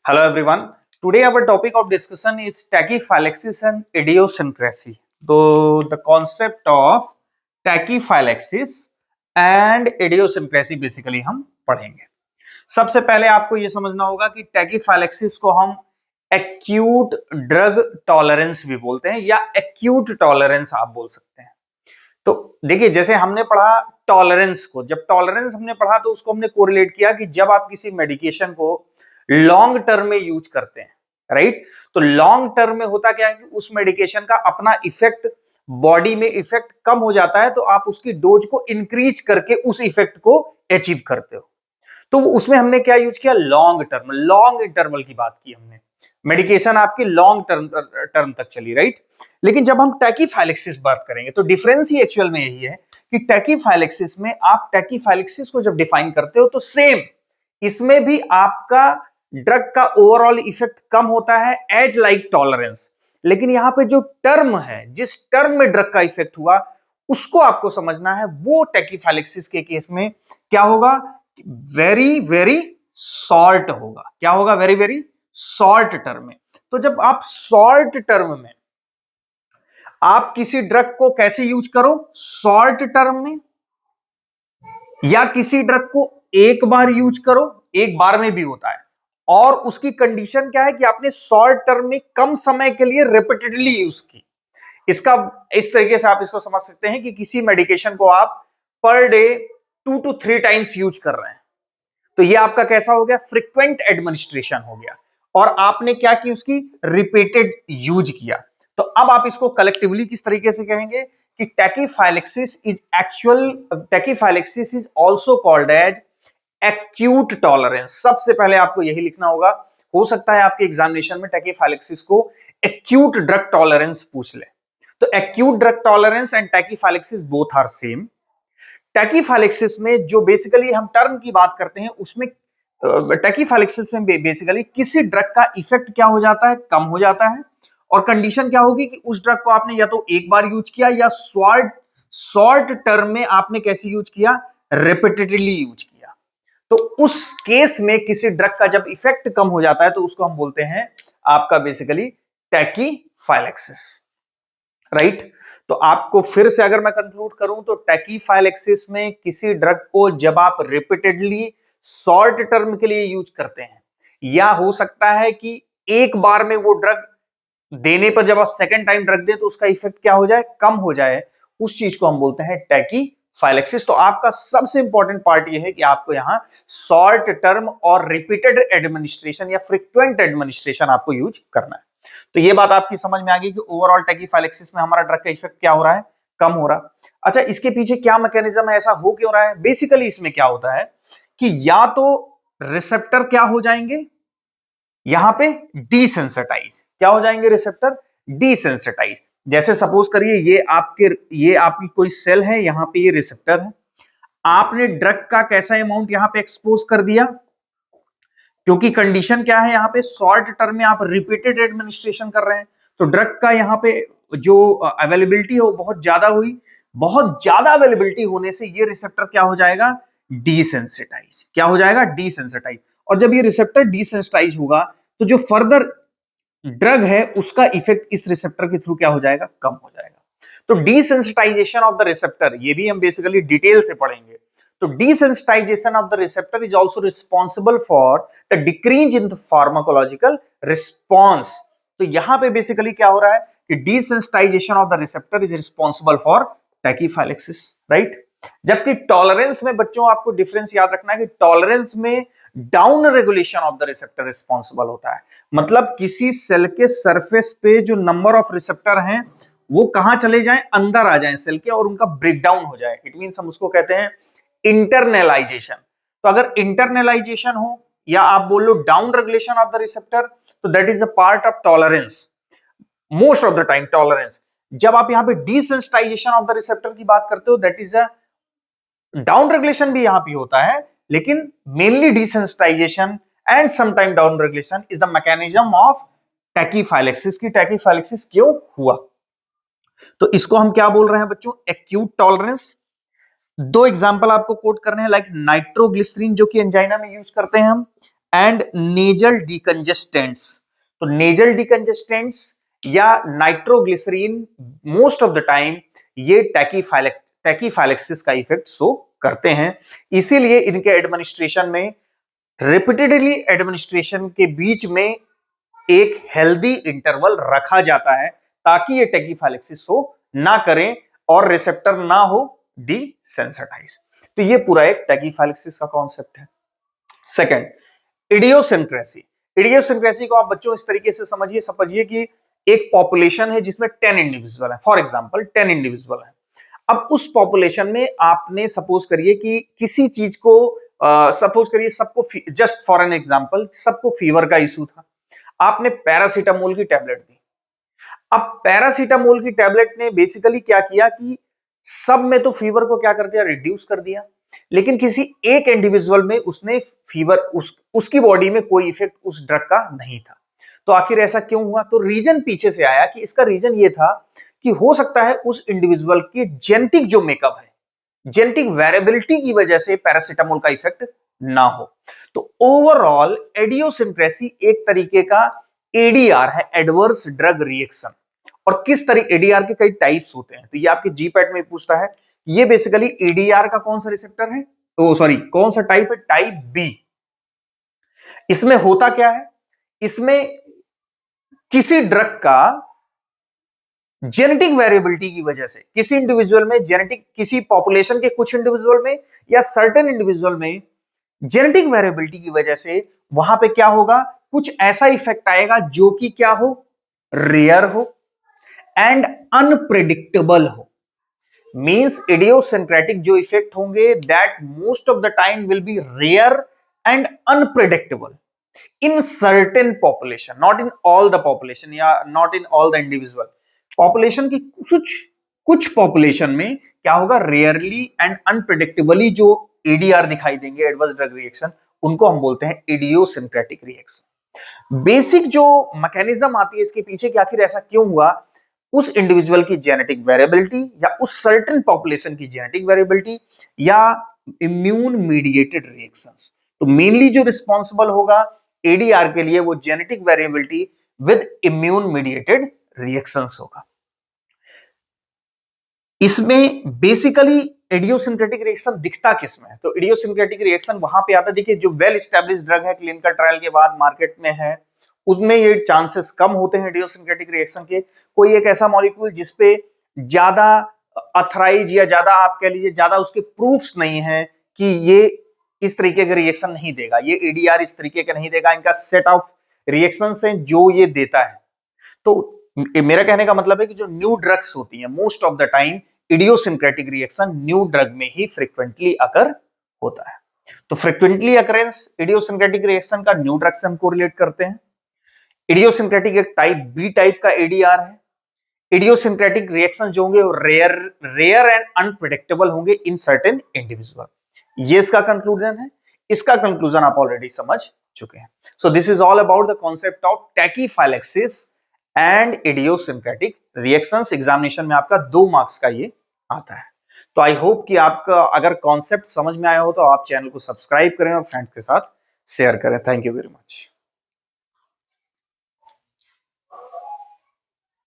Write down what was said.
Hello everyone. Today our topic of discussion is tachyphylaxis and idiosyncrasy. So the concept of tachyphylaxis and idiosyncrasy basically हम पढ़ेंगे. सबसे पहले आपको यह समझना होगा कि टैकीफाइलेक्सिस को हम एक्यूट ड्रग टॉलरेंस भी बोलते हैं या एक्यूट टॉलरेंस आप बोल सकते हैं. तो देखिए जैसे हमने पढ़ा टॉलरेंस को, जब टॉलरेंस हमने पढ़ा तो उसको हमने कोरिलेट किया कि जब आप किसी मेडिकेशन को लॉन्ग टर्म में यूज करते हैं, राइट, तो लॉन्ग टर्म में होता क्या है कि उस मेडिकेशन का अपना इफेक्ट बॉडी में इफेक्ट कम हो जाता है, तो आप उसकी डोज को इंक्रीज करके उस इफेक्ट को अचीव करते हो. तो उसमें हमने क्या यूज किया, लॉन्ग टर्म, लॉन्ग इंटरवल की बात की हमने. मेडिकेशन आपकी लॉन्ग टर्म तक चली, राइट. लेकिन जब हम टैकीफाइलेक्सिस बात करेंगे तो डिफरेंस ही एक्चुअल में यही है कि टैकीफाइलेक्सिस में आप टैकीफाइलेक्सिस को जब डिफाइन करते हो तो सेम इसमें भी आपका ड्रग का ओवरऑल इफेक्ट कम होता है एज लाइक टॉलरेंस. लेकिन यहां पे जो टर्म है, जिस टर्म में ड्रग का इफेक्ट हुआ उसको आपको समझना है. वो टैकीफाइलेक्सिस के केस में क्या होगा, वेरी वेरी शॉर्ट होगा. क्या होगा, वेरी वेरी शॉर्ट टर्म में. तो जब आप शॉर्ट टर्म में आप किसी ड्रग को कैसे यूज करो, शॉर्ट टर्म में, या किसी ड्रग को एक बार यूज करो, एक बार में भी होता है, और उसकी कंडीशन क्या है कि आपने शॉर्ट टर्म में कम समय के लिए रिपीटेडली यूज की. इसका इस तरीके से आप इसको समझ सकते हैं कि किसी मेडिकेशन को आप per day 2 to 3 times use कर रहे हैं, तो ये आपका कैसा हो गया, फ्रीक्वेंट एडमिनिस्ट्रेशन हो गया, और आपने क्या की, उसकी रिपीटेड यूज किया. तो अब आप इसको कलेक्टिवली किस तरीके से कहेंगे कि tachyphylaxis is also called as acute tolerance. सबसे पहले आपको यही लिखना होगा. हो सकता है आपके एग्जामिनेशन में टैकीफाइलेक्सिस को एक्यूट ड्रग टॉलरेंस पूछ ले. तो acute drug tolerance and tachyphylaxis both are same. Tachyphylaxis में जो बेसिकली हम टर्म की बात करते हैं उसमें टैकीफाइलेक्सिस में बेसिकली किसी ड्रग का इफेक्ट क्या हो जाता है, कम हो जाता है, और कंडीशन क्या होगी कि उस ड्रग को आपने या तो एक बार यूज किया या शॉर्ट टर्म में आपने कैसे यूज किया, रिपीटेडली यूज किया. तो उस केस में किसी ड्रग का जब इफेक्ट कम हो जाता है तो उसको हम बोलते हैं आपका बेसिकली टैकीफाइलेक्सिस, राइट. तो आपको फिर से अगर मैं कंक्लूड करूं तो टैकीफाइलेक्सिस में किसी ड्रग को जब आप रिपीटेडली शॉर्ट टर्म के लिए यूज करते हैं, या हो सकता है कि एक बार में वो ड्रग देने पर जब आप सेकेंड टाइम ड्रग दें तो उसका इफेक्ट क्या हो जाए, कम हो जाए, उस चीज को हम बोलते हैं टैकीफाइलेक्सिस. तो आपका सबसे इंपॉर्टेंट पार्ट ये है कि आपको यहां शॉर्ट टर्म और रिपीटेड एडमिनिस्ट्रेशन या फ्रीक्वेंट एडमिनिस्ट्रेशन आपको यूज करना है. तो ये बात आपकी समझ में आ गई कि ओवरऑल टैकीफाइलेक्सिस में हमारा ड्रग का इफेक्ट क्या हो रहा है, कम हो रहा. अच्छा, इसके पीछे क्या मैकेनिज्म है, ऐसा हो क्यों रहा है. बेसिकली इसमें क्या होता है कि या तो रिसेप्टर क्या हो जाएंगे यहां पे डिसेंसिटाइज, क्या हो जाएंगे, रिसेप्टर डिसेंसिटाइज. जैसे सपोज करिए ये आपकी कोई सेल है, यहां पे ये रिसेप्टर है, आपने ड्रग का कैसा अमाउंट यहां पे एक्सपोज कर दिया, क्योंकि कंडीशन क्या है, यहां पे शॉर्ट टर्म में आप रिपीटेड एडमिनिस्ट्रेशन कर रहे हैं, तो ड्रग का यहां पे जो अवेलेबिलिटी है वो बहुत ज्यादा हुई. बहुत ज्यादा अवेलेबिलिटी होने से ये रिसेप्टर क्या हो जाएगा, डिसेंसिटाइज. क्या हो जाएगा, डिसेंसिटाइज. और जब ये रिसेप्टर डिसेंसिटाइज होगा तो जो फर्दर ड्रग है उसका इफेक्ट इस रिसेप्टर के थ्रू क्या हो जाएगा, कम हो जाएगा. तो डिसेंसिटाइजेशन ऑफ द रिसेप्टर, ये भी हम बेसिकली डिटेल से पढ़ेंगे. तो desensitization of the receptor is also responsible for the decrease in the pharmacological response. तो यहां पे बेसिकली क्या हो रहा है कि desensitization of the receptor is responsible for tachyphylaxis, right? जबकि टॉलरेंस में बच्चों आपको डिफरेंस याद रखना है कि टॉलरेंस में down regulation of the receptor responsible होता है. मतलब किसी सेल के सरफेस पे जो नंबर ऑफ रिसेप्टर हैं वो कहां चले जाएं, अंदर आ जाएं सेल के, और उनका ब्रेकडाउन हो जाए. इट मींस हम उसको कहते हैं इंटरनलाइजेशन. तो अगर इंटरनलाइजेशन हो या आप बोल लो down regulation of the receptor, तो that is a part of tolerance. Most of the time tolerance. जब आप यहां पे डिसेंसिटाइजेशन ऑफ द रिसेप्टर की बात करते हो, that is a down regulation भी यहां पे होता है, लेकिन mainly desensitisation and sometime down regulation is the mechanism of tachyphylaxis. की टैकीफाइलेक्सिस क्यों हुआ, तो इसको हम क्या बोल रहे हैं बच्चों, एक्यूट टॉलरेंस. दो एग्जांपल आपको कोट करने हैं, लाइक नाइट्रोग्लिसरीन जो कि एंजाइना में यूज करते हैं हम, एंड नेजल डिकंजेस्टेंट्स। तो नेजल डिकंजेस्टेंट्स या nitroglycerine most of the time ये टैकीफाइलेक्सिस का इफेक्ट शो करते हैं, इसीलिए इनके एडमिनिस्ट्रेशन में रिपीटेडली एडमिनिस्ट्रेशन के बीच में एक हेल्दी इंटरवल रखा जाता है ताकि ये टैकीफाइलेक्सिस शो ना करें और रिसेप्टर ना हो डिसेंसिटाइज। तो ये पूरा एक टैकीफाइलेक्सिस का कॉन्सेप्ट है। Second, idiosyncrasy. इडियोसिंक्रेसी को आप बच्चों इस तरीके से समझिए कि एक पॉपुलेशन है जिसमें 10 इंडिविजुअल है, फॉर एग्जांपल 10 इंडिविजुअल है। अब उस पॉपुलेशन में आपने सपोज करिए कि किसी चीज को सपोज करिए सबको, जस्ट फॉर एन एग्जांपल, सबको फीवर का इशू था, आपने पैरासीटामोल की टैबलेट दी। अब पैरासीटामोल की टैबलेट ने बेसिकली क्या किया कि सब में तो फीवर को क्या कर दिया, रिड्यूस कर दिया, लेकिन किसी एक इंडिविजुअल में उसने फीवर उसकी बॉडी में कोई इफेक्ट उस ड्रग का नहीं था। तो आखिर ऐसा क्यों हुआ? तो रीजन पीछे से आया कि इसका रीजन ये था कि हो सकता है उस इंडिविजुअल के जेनेटिक जो मेकअप है, जेनेटिक वेरिएबिलिटी की वजह से पैरासीटामोल का इफेक्ट ना हो। तो ओवरऑल एडियोसिंक्रेसी एक तरीके का एडीआर है, एडवर्स ड्रग रिएक्शन। और किस तरह एडीआर के कई टाइप्स होते हैं, तो ये आपके जीपैट में पूछता है। ये बेसिकली एडीआर का कौन सा रिसेप्टर है, ओ सॉरी कौन सा टाइप है, टाइप बी। इसमें होता क्या है, इसमें किसी ड्रग का जेनेटिक वेरिएबिलिटी की वजह से किसी इंडिविजुअल में जेनेटिक, किसी पॉपुलेशन के कुछ इंडिविजुअल में या सर्टेन इंडिविजुअल में जेनेटिक वेरिएबिलिटी की वजह से वहां पे क्या होगा, कुछ ऐसा इफेक्ट आएगा जो कि क्या हो, रेयर हो एंड अनप्रेडिक्टेबल हो। मींस इडियोसिंक्रेटिक जो इफेक्ट होंगे that most of the time will be rare and unpredictable in certain population, not in all the population या not in all the individual. Population की कुछ पॉपुलेशन में क्या होगा, रेयरली एंड अनप्रेडिक्टेबली जो ADR दिखाई देंगे, एडवर्स ड्रग रिएक्शन, उनको हम बोलते हैं इडियोसिंक्रेटिक रिएक्शन। बेसिक जो मैकेनिज्म आती है इसके पीछे कि आखिर ऐसा क्यों हुआ, उस इंडिविजुअल की जेनेटिक वेरिएबिलिटी या उस सर्टेन पॉपुलेशन की जेनेटिक वेरिएबिलिटी या इम्यून मीडिएटेड रिएक्शंस। तो मेनली जो रिस्पॉन्सिबल होगा एडीआर के लिए वो genetic variability with immune mediated reactions होगा। इसमें बेसिकली इडियोसिंक्रेटिक रिएक्शन दिखता किसमें है, तो इडियोसिंक्रेटिक रिएक्शन वहां पे आता है, देखिए जो वेल एस्टैब्लिश्ड ड्रग है, क्लिनिकल ट्रायल के बाद मार्केट में है, उसमें ये चांसेस कम होते हैं इडियोसिंक्रेटिक रिएक्शन के। कोई एक ऐसा मॉलिक्यूल जिसपे ज्यादा अथराइज या ज्यादा आप कह लीजिए ज्यादा उसके प्रूफ्स नहीं है कि ये इस तरीके का रिएक्शन नहीं देगा, ये एडीआर इस तरीके का नहीं देगा, इनका सेट ऑफ रिएक्शंस हैं जो ये देता है। तो मेरा कहने का मतलब है कि जो न्यू ड्रग्स होती हैं most of the time idiosyncratic reaction new drug में ही फ्रीक्वेंटली अकर होता है। तो फ्रीक्वेंटली अकरेंस इडियोसिंक्रेटिक रिएक्शन का न्यू ड्रग से हम कोरिलेट करते हैं। इडियोसिंक्रेटिक एक टाइप बी टाइप का एडीआर है। इडियोसिंक्रेटिक रिएक्शन जो होंगे वो रेयर एंड अनप्रेडिक्टेबल होंगे इन सर्टेन इंडिविजुअल। ये इसका कंक्लूजन है। इसका कंक्लूजन आप ऑलरेडी समझ चुके हैं। So this is all about the concept of tachyphylaxis and idiosyncratic reactions. Examination में आपका 2 मार्क्स का ये आता है। तो आई होप कि आपका अगर कॉन्सेप्ट समझ में आया हो तो आप चैनल को सब्सक्राइब करें और फ्रेंड्स के साथ शेयर करें। Thank you very much.